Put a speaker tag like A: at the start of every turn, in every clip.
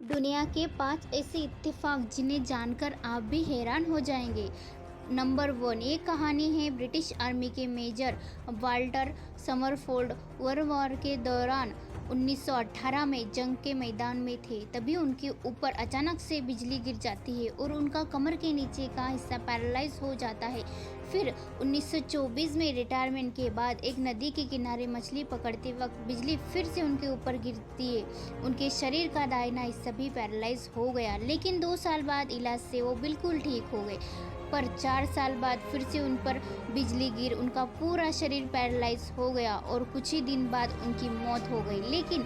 A: दुनिया के 5 ऐसे इत्तेफाक जिन्हें जानकर आप भी हैरान हो जाएंगे। नंबर 1, ये कहानी है ब्रिटिश आर्मी के major Walter Summerford. World war के दौरान 1918 में जंग के मैदान में थे। तभी उनके ऊपर अचानक से बिजली गिर जाती है और उनका कमर के नीचे का हिस्सा पैरालाइज हो जाता है। फिर 1924 में रिटायरमेंट के बाद एक नदी के किनारे मछली पकड़ते वक्त बिजली फिर से उनके ऊपर गिरती है। उनके शरीर का दाहिना हिस्सा भी पैरालाइज हो गया, लेकिन 2 साल बाद इलाज से वो बिल्कुल ठीक हो गए। पर 4 साल बाद फिर से उन पर बिजली गिर उनका पूरा शरीर पैरालाइज हो गया और कुछ ही दिन बाद उनकी मौत हो गई। लेकिन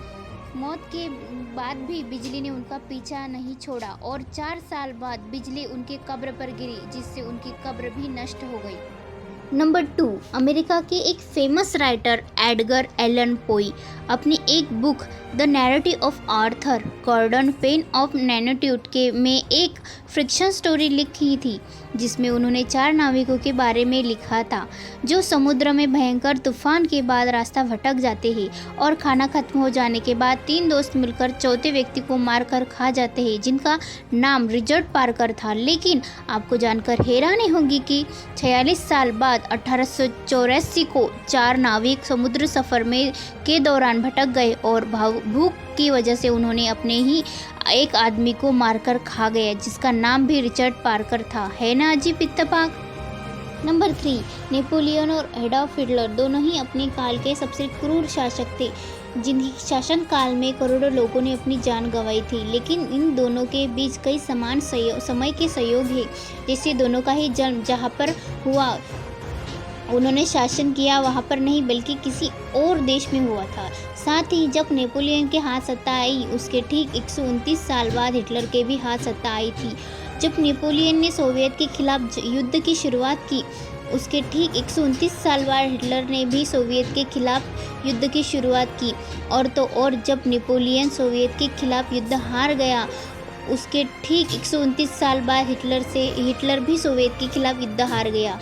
A: मौत के बाद भी बिजली ने उनका पीछा नहीं छोड़ा और 4 साल बाद बिजली उनके कब्र पर गिरी, जिससे उनकी कब्र भी नष्ट हो गई। नंबर 2, अमेरिका के एक famous writer Edgar Allan Poe अपनी एक book the narrative of Arthur Gordon Pym of Nantucket के में एक फ्रिक्शन स्टोरी लिखी थी, जिसमें उन्होंने 4 नाविकों के बारे में लिखा था जो समुद्र में भयंकर तूफान के बाद रास्ता भटक जाते हैं और खाना खत्म हो जाने के बाद 3 दोस्त मिलकर चौथे व्यक्ति को मारकर खा जाते हैं, जिनका नाम रिचर्ड पार्कर था। लेकिन आपको जानकर हैरानी होगी कि 46 साल बाद 1884 को 4 नाविक समुद्र सफर में के दौरान भटक गए और भूख की वजह से उन्होंने अपने ही एक आदमी को मारकर खा गए, जिसका नाम भी रिचर्ड पार्कर था। है ना अजीब इत्तेफाक। नंबर 3, नेपोलियन और एडॉल्फ हिटलर दोनों ही अपने काल के सबसे क्रूर शासक थे, जिनके शासन काल में करोड़ों लोगों ने अपनी जान गंवाई थी। लेकिन इन दोनों के बीच कई समान समय के सहयोग है। जैसे दोनों का ही जन्म जहाँ पर हुआ, उन्होंने शासन किया वहाँ पर नहीं बल्कि किसी और देश में हुआ था। साथ ही जब नेपोलियन के हाथ सत्ता आई, उसके ठीक 129 साल बाद हिटलर के भी हाथ सत्ता आई थी। जब नेपोलियन ने सोवियत के खिलाफ युद्ध की शुरुआत की, उसके ठीक 129 साल बाद हिटलर ने भी सोवियत के खिलाफ युद्ध की शुरुआत की। और जब नेपोलियन सोवियत के खिलाफ युद्ध हार गया, उसके ठीक 129 साल बाद हिटलर भी सोवियत के खिलाफ युद्ध हार गया।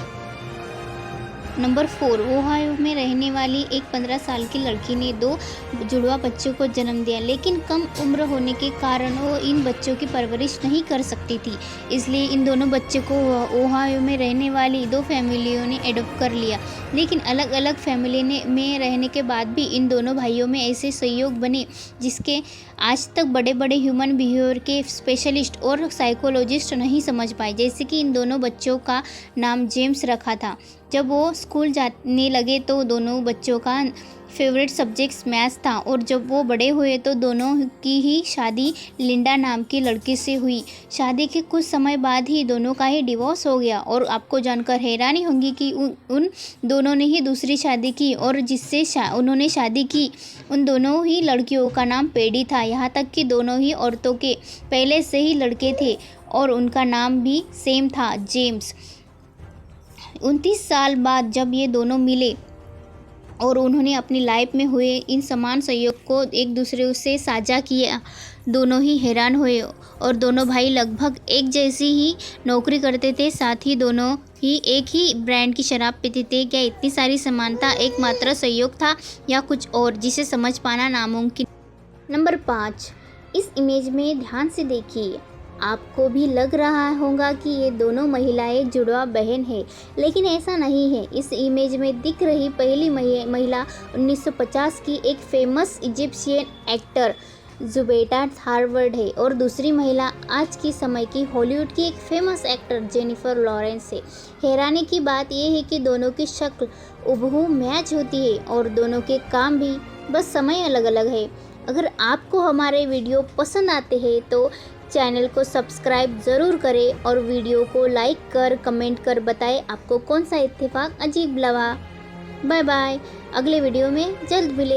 A: नंबर 4, ओहायो में रहने वाली एक 15 साल की लड़की ने 2 जुड़वा बच्चों को जन्म दिया, लेकिन कम उम्र होने के कारण वो इन बच्चों की परवरिश नहीं कर सकती थी। इसलिए इन दोनों बच्चों को ओहायो में रहने वाली 2 फैमिलियों ने एडॉप्ट कर लिया। लेकिन अलग अलग फैमिली में रहने के बाद भी इन दोनों भाइयों में ऐसे सहयोग बने जिसके आज तक बड़े बड़े ह्यूमन बिहेवियर के स्पेशलिस्ट और साइकोलॉजिस्ट नहीं समझ पाए। जैसे कि इन दोनों बच्चों का नाम जेम्स रखा था। जब वो स्कूल जाने लगे तो दोनों बच्चों का फेवरेट सब्जेक्ट मैथ्स था, और जब वो बड़े हुए तो दोनों की ही शादी लिंडा नाम की लड़की से हुई। शादी के कुछ समय बाद ही दोनों का ही डिवोर्स हो गया और आपको जानकर हैरानी होगी कि उन दोनों ने ही दूसरी शादी की, और जिससे उन्होंने शादी की उन दोनों ही लड़कियों का नाम पेडी था। यहाँ तक कि दोनों ही औरतों के पहले से ही लड़के थे और उनका नाम भी सेम था, जेम्स। 29 साल बाद जब ये दोनों मिले और उन्होंने अपनी लाइफ में हुए इन समान सहयोग को एक दूसरे से साझा किया, दोनों ही हैरान हुए। और दोनों भाई लगभग एक जैसी ही नौकरी करते थे, साथ ही दोनों ही एक ही ब्रांड की शराब पीते थे। क्या इतनी सारी समानता एकमात्र सहयोग था या कुछ और, जिसे समझ पाना नामुमकिन। नंबर 5, इस इमेज में ध्यान से देखिए। आपको भी लग रहा होगा कि ये दोनों महिलाएं जुड़वा बहन है, लेकिन ऐसा नहीं है। इस इमेज में दिख रही पहली महिला 1950 की एक famous Egyptian actor Zubaida Tharwat है, और दूसरी महिला आज की समय की हॉलीवुड की एक फेमस एक्टर जेनिफर लॉरेंस है। हैरानी की बात यह है कि दोनों की शक्ल हूबहू मैच होती है और दोनों के काम भी, बस समय अलग अलग है। अगर आपको हमारे वीडियो पसंद आते हैं तो चैनल को सब्सक्राइब ज़रूर करें और वीडियो को लाइक कर कमेंट कर बताएं आपको कौन सा इत्तेफाक अजीब लगा। बाय बाय, अगले वीडियो में जल्द मिलेंगे।